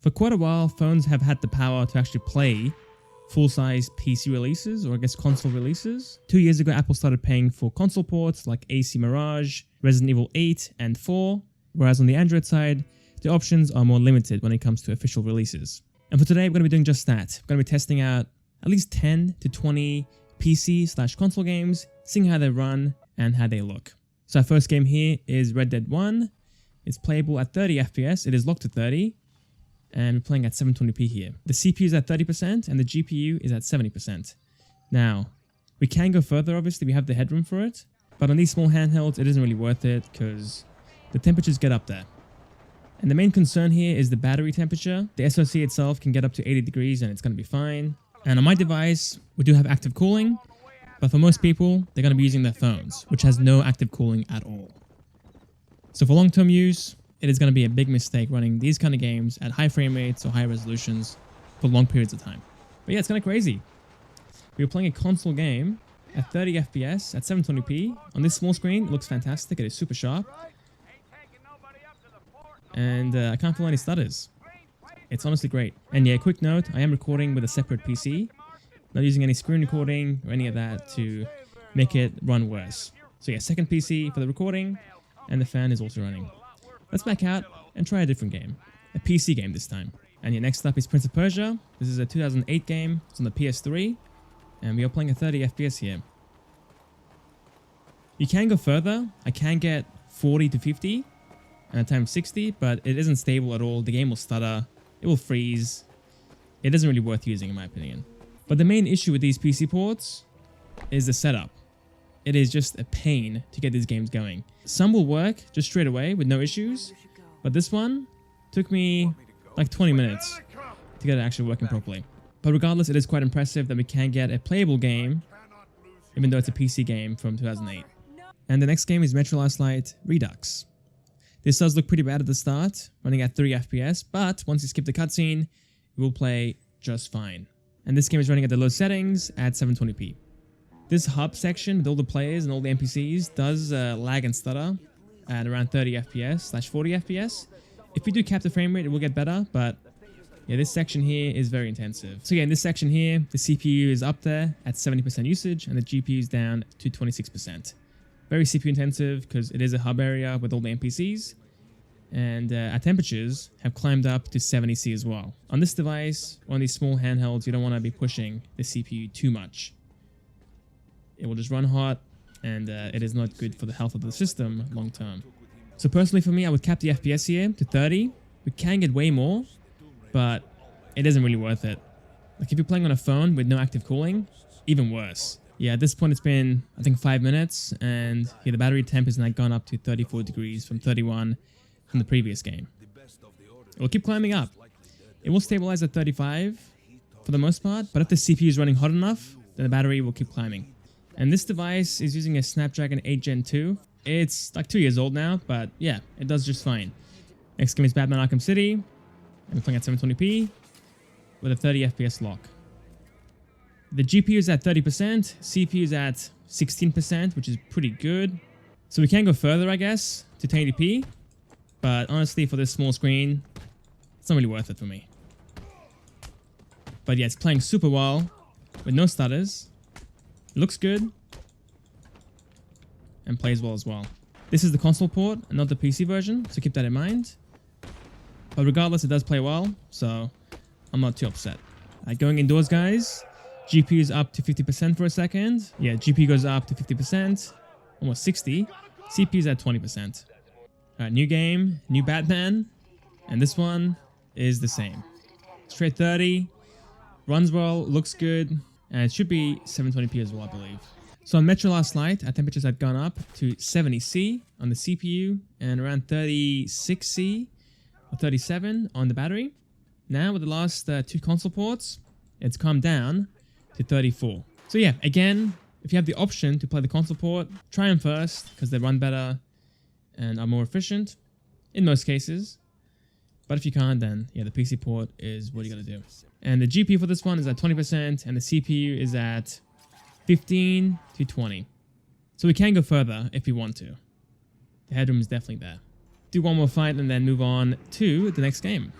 For quite a while, phones have had the power to actually play full-size PC releases, or I guess console releases. 2 years ago, Apple started paying for console ports like AC Mirage, Resident Evil 8 and 4, whereas on the Android side, the options are more limited when it comes to official releases. And for today, we're going to be doing just that. We're going to be testing out at least 10 to 20 PC/console games, seeing how they run and how they look. So our first game here is Red Dead 1. It's playable at 30 FPS. It is locked to 30. And we're playing at 720p here. The CPU is at 30% and the GPU is at 70%. Now, we can go further, obviously, we have the headroom for it, but on these small handhelds, it isn't really worth it because the temperatures get up there. And the main concern here is the battery temperature. The SoC itself can get up to 80 degrees and it's going to be fine. And on my device, we do have active cooling, but for most people, they're going to be using their phones, which has no active cooling at all. So for long-term use, it is going to be a big mistake running these kind of games at high frame rates or high resolutions for long periods of time. But yeah, it's kind of crazy. We were playing a console game at 30 FPS at 720p. On this small screen, it looks fantastic. It is super sharp. And I can't feel any stutters. It's honestly great. And yeah, quick note, I am recording with a separate PC. Not using any screen recording or any of that to make it run worse. So yeah, second PC for the recording, and the fan is also running. Let's back out and try a different game. A PC game this time. And yeah, next up is Prince of Persia. This is a 2008 game. It's on the PS3. And we are playing at 30 FPS here. You can go further. I can get 40 to 50 and at times 60, but it isn't stable at all. The game will stutter. It will freeze. It isn't really worth using in my opinion. But the main issue with these PC ports is the setup. It is just a pain to get these games going. Some will work just straight away with no issues, but this one took me like 20 minutes to get it actually working properly. But regardless, it is quite impressive that we can get a playable game, even though it's a PC game from 2008. And the next game is Metro Last Light Redux. This does look pretty bad at the start, running at 3 FPS, but once you skip the cutscene, it will play just fine. And this game is running at the low settings at 720p. This hub section with all the players and all the NPCs does lag and stutter at around 30 FPS/40 FPS. If we do cap the frame rate, it will get better, but yeah, this section here is very intensive. So yeah, in this section here, the CPU is up there at 70% usage and the GPU is down to 26%. Very CPU intensive because it is a hub area with all the NPCs, and our temperatures have climbed up to 70°C as well. On this device, on these small handhelds, you don't want to be pushing the CPU too much. It will just run hot, and it is not good for the health of the system long term. So personally for me, I would cap the FPS here to 30. We can get way more, but it isn't really worth it. Like if you're playing on a phone with no active cooling, even worse. Yeah, at this point it's been, I think 5 minutes, and yeah, the battery temp has now gone up to 34 degrees from 31 from the previous game. It will keep climbing up. It will stabilize at 35 for the most part, but if the CPU is running hot enough, then the battery will keep climbing. And this device is using a Snapdragon 8 Gen 2. It's like 2 years old now, but yeah, it does just fine. Next game is Batman Arkham City. And we're playing at 720p with a 30 FPS lock. The GPU is at 30%, CPU is at 16%, which is pretty good. So we can go further, I guess, to 1080p. But honestly, for this small screen, it's not really worth it for me. But yeah, it's playing super well with no stutters. Looks good and plays well as well. This is the console port and not the PC version, so keep that in mind. But regardless, it does play well, so I'm not too upset. Going indoors, guys. GPU is up to 50% for a second. Yeah, GPU goes up to 50%, almost 60. CPU is at 20%. Alright, new game, new Batman, and this one is the same. Straight 30, runs well, looks good. And it should be 720p as well, I believe. So on Metro Last Light, our temperatures had gone up to 70°C on the CPU and around 36°C or 37 on the battery. Now with the last 2 console ports, it's come down to 34. So yeah, again, if you have the option to play the console port, try them first because they run better and are more efficient in most cases. But if you can't, then yeah, the PC port is what you gotta do. And the GPU for this one is at 20% and the CPU is at 15 to 20. So we can go further if we want to. The headroom is definitely there. Do one more fight and then move on to the next game.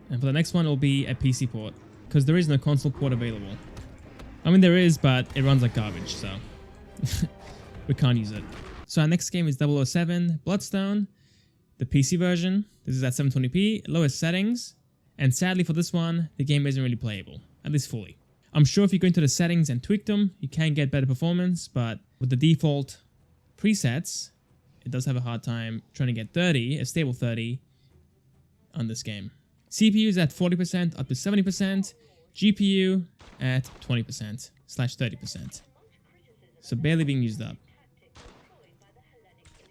And for the next one, it'll be a PC port, because there is no console port available. I mean, there is, but it runs like garbage, so we can't use it. So our next game is 007 Bloodstone, the PC version. This is at 720p, lowest settings. And sadly for this one, the game isn't really playable, at least fully. I'm sure if you go into the settings and tweak them, you can get better performance, but with the default presets, it does have a hard time trying to get 30, a stable 30, on this game. CPU is at 40% up to 70%, GPU at 20%/30%. So barely being used up.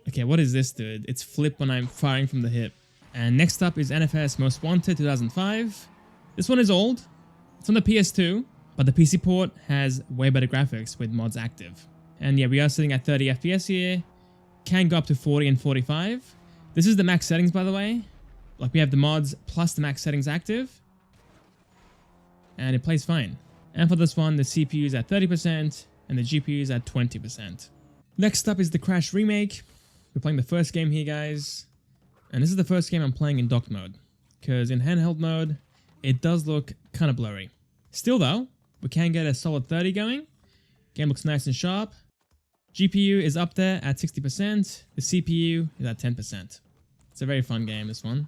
Okay, what is this, dude? It's flip when I'm firing from the hip. And next up is NFS Most Wanted 2005. This one is old. It's on the PS2, but the PC port has way better graphics with mods active. And yeah, we are sitting at 30 FPS here. Can go up to 40 and 45. This is the max settings, by the way. Like, we have the mods plus the max settings active. And it plays fine. And for this one, the CPU is at 30% and the GPU is at 20%. Next up is the Crash remake. We're playing the first game here, guys. And this is the first game I'm playing in docked mode, because in handheld mode, it does look kind of blurry. Still though, we can get a solid 30 going. Game looks nice and sharp. GPU is up there at 60%. The CPU is at 10%. It's a very fun game, this one.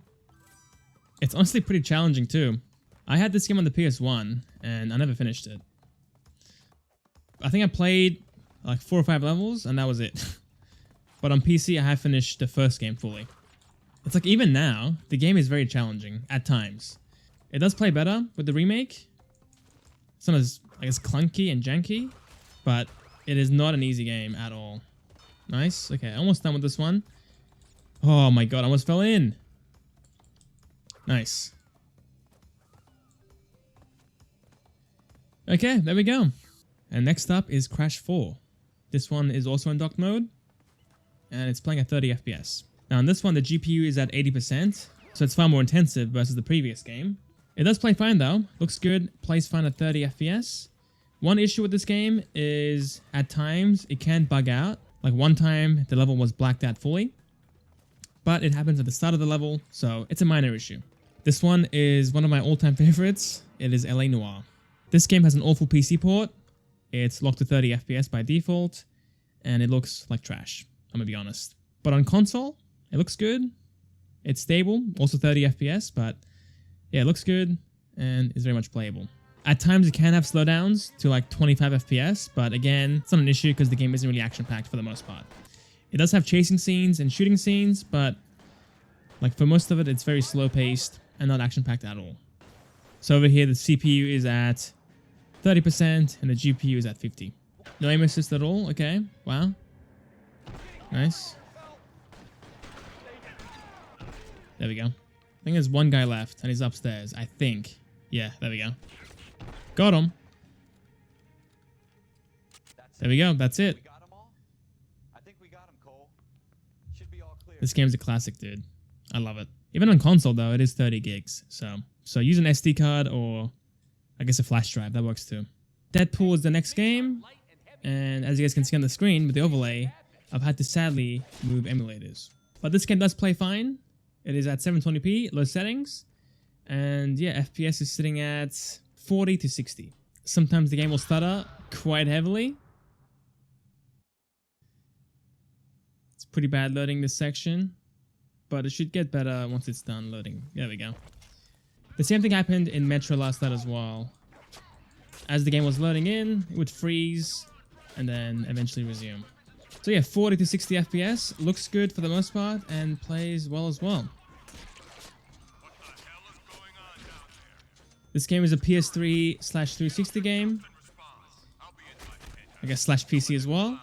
It's honestly pretty challenging too. I had this game on the PS1 and I never finished it. I think I played like 4 or 5 levels and that was it. But on PC, I have finished the first game fully. It's like even now, the game is very challenging at times. It does play better with the remake. It's not as, I guess, clunky and janky, but it is not an easy game at all. Nice. Okay, almost done with this one. Oh my god, I almost fell in. Nice. Okay, there we go. And next up is Crash 4. This one is also in docked mode, and it's playing at 30 FPS. Now on this one, the GPU is at 80%, so it's far more intensive versus the previous game. It does play fine though, looks good, plays fine at 30 FPS. One issue with this game is at times it can bug out. Like one time the level was blacked out fully, but it happens at the start of the level, so it's a minor issue. This one is one of my all-time favorites. It is LA Noire. This game has an awful PC port. It's locked to 30 FPS by default, and it looks like trash, I'm gonna be honest. But on console, it looks good. It's stable, also 30 FPS, but yeah, it looks good and is very much playable. At times it can have slowdowns to like 25 FPS, but again, it's not an issue because the game isn't really action-packed for the most part. It does have chasing scenes and shooting scenes, but like for most of it, it's very slow-paced and not action-packed at all. So over here, the CPU is at 30% and the GPU is at 50. No aim assist at all, okay, wow. Nice. There we go. I think there's one guy left and he's upstairs, I think. Yeah, there we go. Got him. There we go, that's it. This game's a classic, dude. I love it. Even on console though, it is 30 gigs. So use an SD card or I guess a flash drive, that works too. Deadpool is the next game. And as you guys can see on the screen with the overlay, I've had to sadly move emulators. But this game does play fine. It is at 720p, low settings. And yeah, FPS is sitting at 40 to 60. Sometimes the game will stutter quite heavily. It's pretty bad loading this section, but it should get better once it's done loading. There we go. The same thing happened in Metro last night as well. As the game was loading in, it would freeze and then eventually resume. So yeah, 40 to 60 FPS, looks good for the most part and plays well as well. This game is a PS3/360 game. I guess /PC as well.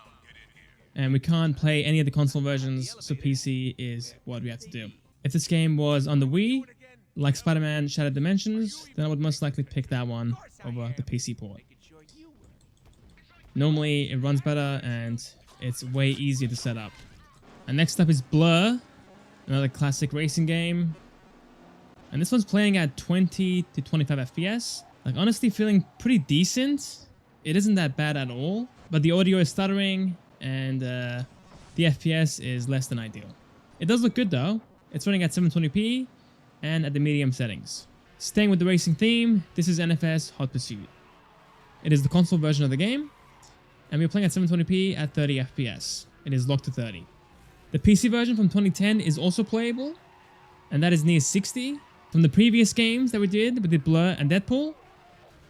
And we can't play any of the console versions, so PC is what we have to do. If this game was on the Wii, like Spider-Man Shattered Dimensions, then I would most likely pick that one over the PC port. Normally, it runs better and it's way easier to set up. And next up is Blur, another classic racing game. And this one's playing at 20 to 25 FPS. Like honestly feeling pretty decent. It isn't that bad at all, but the audio is stuttering and the FPS is less than ideal. It does look good though. It's running at 720p and at the medium settings. Staying with the racing theme, this is NFS Hot Pursuit. It is the console version of the game, and we're playing at 720p at 30 FPS. It is locked to 30. The PC version from 2010 is also playable, and that is near 60. From the previous games that we did Blur and Deadpool,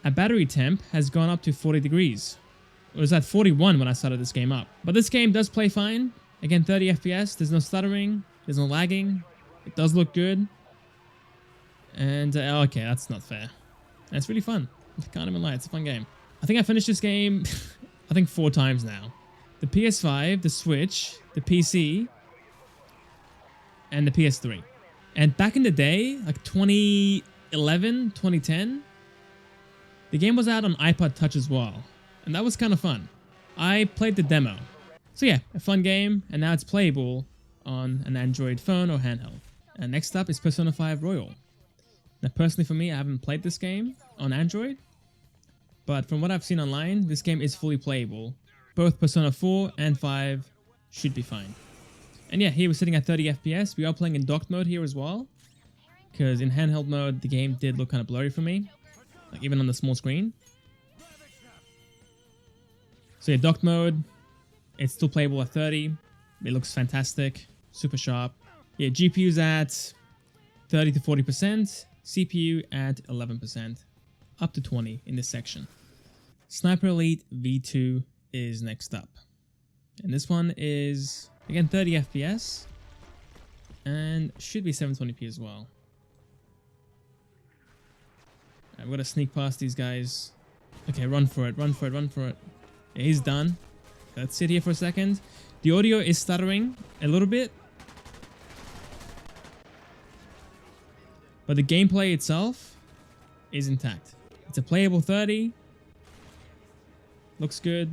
our battery temp has gone up to 40 degrees. It was at 41 when I started this game up. But this game does play fine. Again, 30 FPS, there's no stuttering, there's no lagging. It does look good. And, okay, that's not fair. And it's really fun. I can't even lie, it's a fun game. I think I finished this game, I think 4 times now. The PS5, the Switch, the PC, and the PS3. And back in the day, like 2011, 2010, the game was out on iPod Touch as well. And that was kind of fun. I played the demo. So yeah, a fun game, and now it's playable on an Android phone or handheld. And next up is Persona 5 Royal. Now personally for me, I haven't played this game on Android, but from what I've seen online, this game is fully playable. Both Persona 4 and 5 should be fine. And yeah, here we're sitting at 30 FPS. We are playing in docked mode here as well, because in handheld mode, the game did look kind of blurry for me, like even on the small screen. So yeah, docked mode, it's still playable at 30. It looks fantastic, super sharp. Yeah, GPU's at 30 to 40%, CPU at 11%, up to 20 in this section. Sniper Elite V2 is next up. And this one is, again, 30 FPS, and should be 720p as well. I'm gonna sneak past these guys. Okay, run for it, run for it, run for it. Yeah, he's done. Let's sit here for a second. The audio is stuttering a little bit, but the gameplay itself is intact. It's a playable 30. Looks good.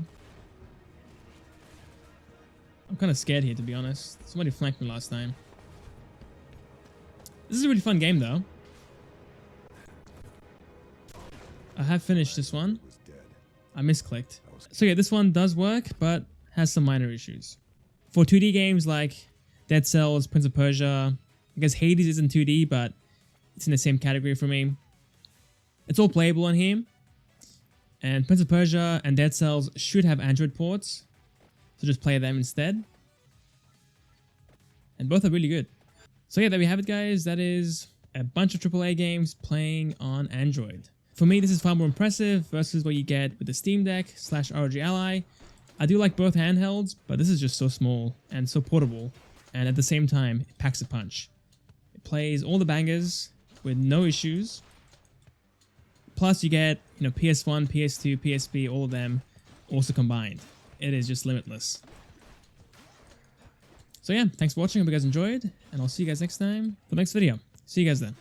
I'm kind of scared here, to be honest. Somebody flanked me last time. This is a really fun game, though. I have finished this one. I misclicked. So yeah, this one does work, but has some minor issues. For 2D games like Dead Cells, Prince of Persia, I guess Hades isn't 2D, but it's in the same category for me. It's all playable on here. And Prince of Persia and Dead Cells should have Android ports, so just play them instead. And both are really good. So yeah, there we have it, guys. That is a bunch of AAA games playing on Android. For me, this is far more impressive versus what you get with the Steam Deck / ROG Ally. I do like both handhelds, but this is just so small and so portable. And at the same time, it packs a punch. It plays all the bangers with no issues. Plus you get, PS1, PS2, PSP, all of them also combined. It is just limitless. So yeah, thanks for watching. Hope you guys enjoyed, and I'll see you guys next time for the next video. See you guys then.